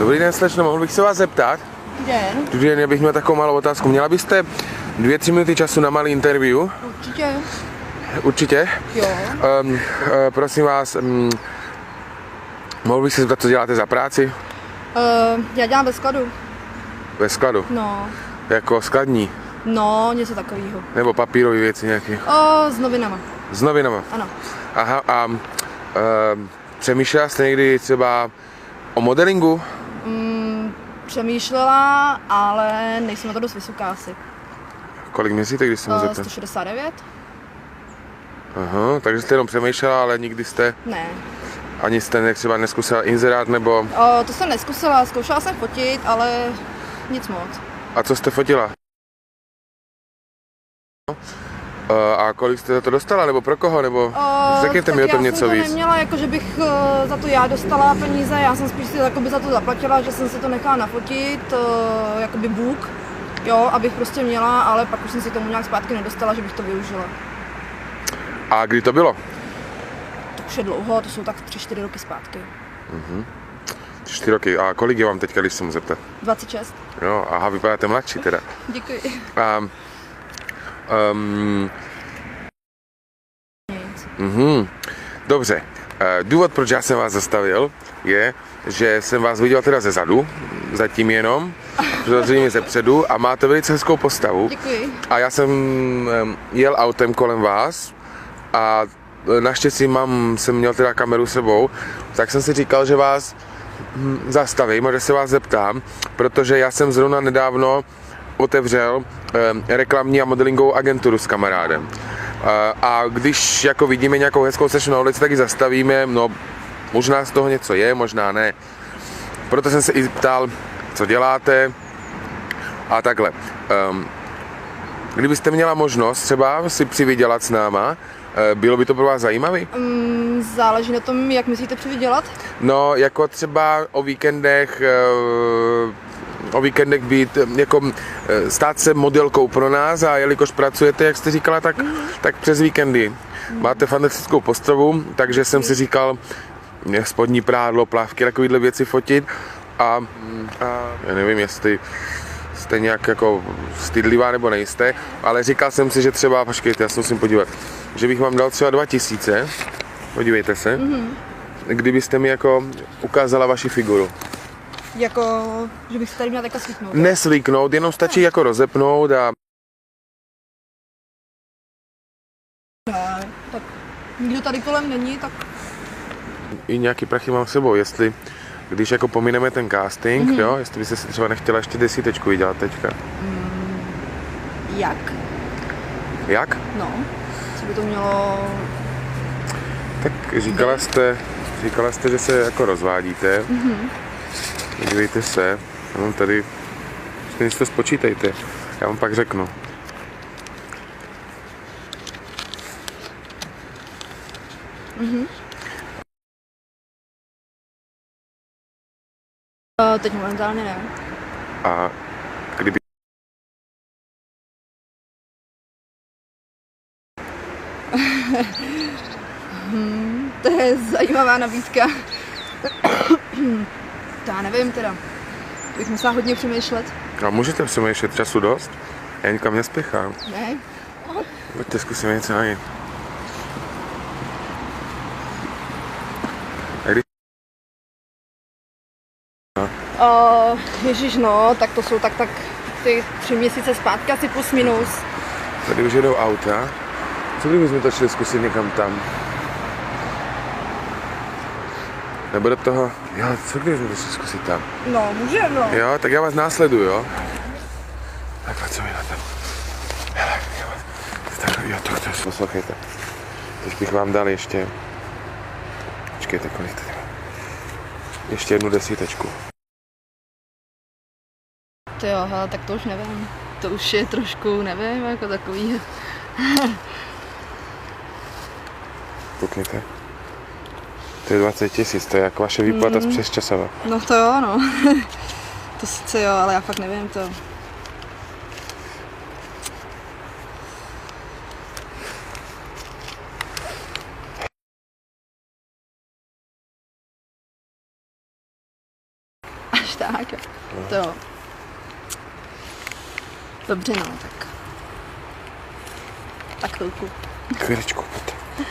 Dobrý den, slečno, mohl bych se vás zeptat? Dobrý den, já bych měl takovou malou otázku. Měla byste 2-3 minuty času na malý interview? Určitě. Určitě? Jo. Prosím vás, mohl bych se zeptat, co děláte za práci? Já dělám ve skladu. Ve skladu? No. Jako skladní? No, něco takového. Nebo papírové věci nějaké? S novinama. S novinama? Ano. Aha, a přemýšlela jste někdy třeba o modelingu? Přemýšlela, ale nejsem na to dost vysoká asi. Kolik měříte, když se mu zeptat? 169. Aha, takže jste jenom přemýšlela, ale nikdy jste... Ne. Ani jste třeba neskusila inzerát, nebo... To jsem neskusila, zkoušela jsem fotit, ale nic moc. A co jste fotila? A kolik jste za to dostala, nebo pro koho, nebo řekněte mi o tom něco víc. Já jsem to neměla, jako že bych za to já dostala peníze, já jsem spíš si jakoby za to zaplatila, že jsem si to nechala nafotit, jakoby book, jo, abych prostě měla, ale pak už jsem si tomu nějak zpátky nedostala, že bych to využila. A kdy to bylo? To už je dlouho, to jsou tak 3-4 roky zpátky. 4 roky. A kolik je vám teďka, když se mu zeptat? 26. Jo, aha, vypadáte mladší teda. Děkuji. Dobře. Důvod, proč já jsem vás zastavil, je, že jsem vás viděl teda ze zadu, zatím jenom, zřejmě ze předu a máte velice hezkou postavu. Děkuji. A já jsem jel autem kolem vás a naštěstí jsem měl teda kameru sebou, tak jsem si říkal, že vás zastavím a že se vás zeptám, protože já jsem zrovna nedávno otevřel reklamní a modelingovou agenturu s kamarádem. A když jako vidíme nějakou hezkou sešnu na ulici, tak ji zastavíme, no možná z toho něco je, možná ne. Proto jsem se i ptal, co děláte a takhle. Kdybyste měla možnost třeba si přivydělat s náma, bylo by to pro vás zajímavé? Záleží na tom, jak myslíte přivydělat? No, jako třeba o víkendech být, jako stát se modelkou pro nás a jelikož pracujete, jak jste říkala, tak přes víkendy. Máte fantastickou postavu, takže jsem si říkal, spodní prádlo, plávky, takovýhle věci fotit a já nevím, jestli jste nějak jako stydlivá nebo nejste, ale říkal jsem si, že třeba, počkejte, já se musím podívat, že bych vám dal třeba 2000, podívejte se, kdybyste mi jako ukázala vaši figuru. Jako, že bych se tady měla takhle svíknout? Nesvíknout, jenom stačí jako rozepnout a... Ne, tak nikdo tady kolem není, tak... I nějaký prachy mám s sebou, jestli, když jako pomineme ten casting, jo, jestli byste si třeba nechtěla ještě 10 vydělat teďka. Jak? Jak? No, co by to mělo... Tak říkala jste, že se jako rozvádíte. Podívejte se, já mám tady, když to spočítejte, já vám pak řeknu. Teď momentálně ne. A kdyby... To je zajímavá nabídka. To já nevím teda. Bych musela hodně přemýšlet. A můžete přemýšlet, času dost? Já nikam nespěchám. Ne? Pojďte, zkusíme něco najít. Ježiš no, tak to jsou tak ty 3 měsíce zpátky, asi plus minus. Tady už jedou auta. Co kdybychom to šli zkusit někam tam? Nebo do toho, jo, co kdybychom to šli zkusit tam? No, můžeme, no. Jo, tak já vás následuju, jo? Tak pojď se mi na tam. Hele, jo, to chceš, poslouchejte. Teď bych vám dal ještě, počkejte, kolik to je. Ještě 1 desítečku. Ty jo, hele, tak to už nevím. To už je trošku, nevím, jako takový. Koukněte. To je 20 000, to je jako vaše výplata z přesčasova. No to jo, no. To sice jo, ale já fakt nevím to. tak. To. Dobře, no, tak. Tak chvilku. Chvíličku, potom.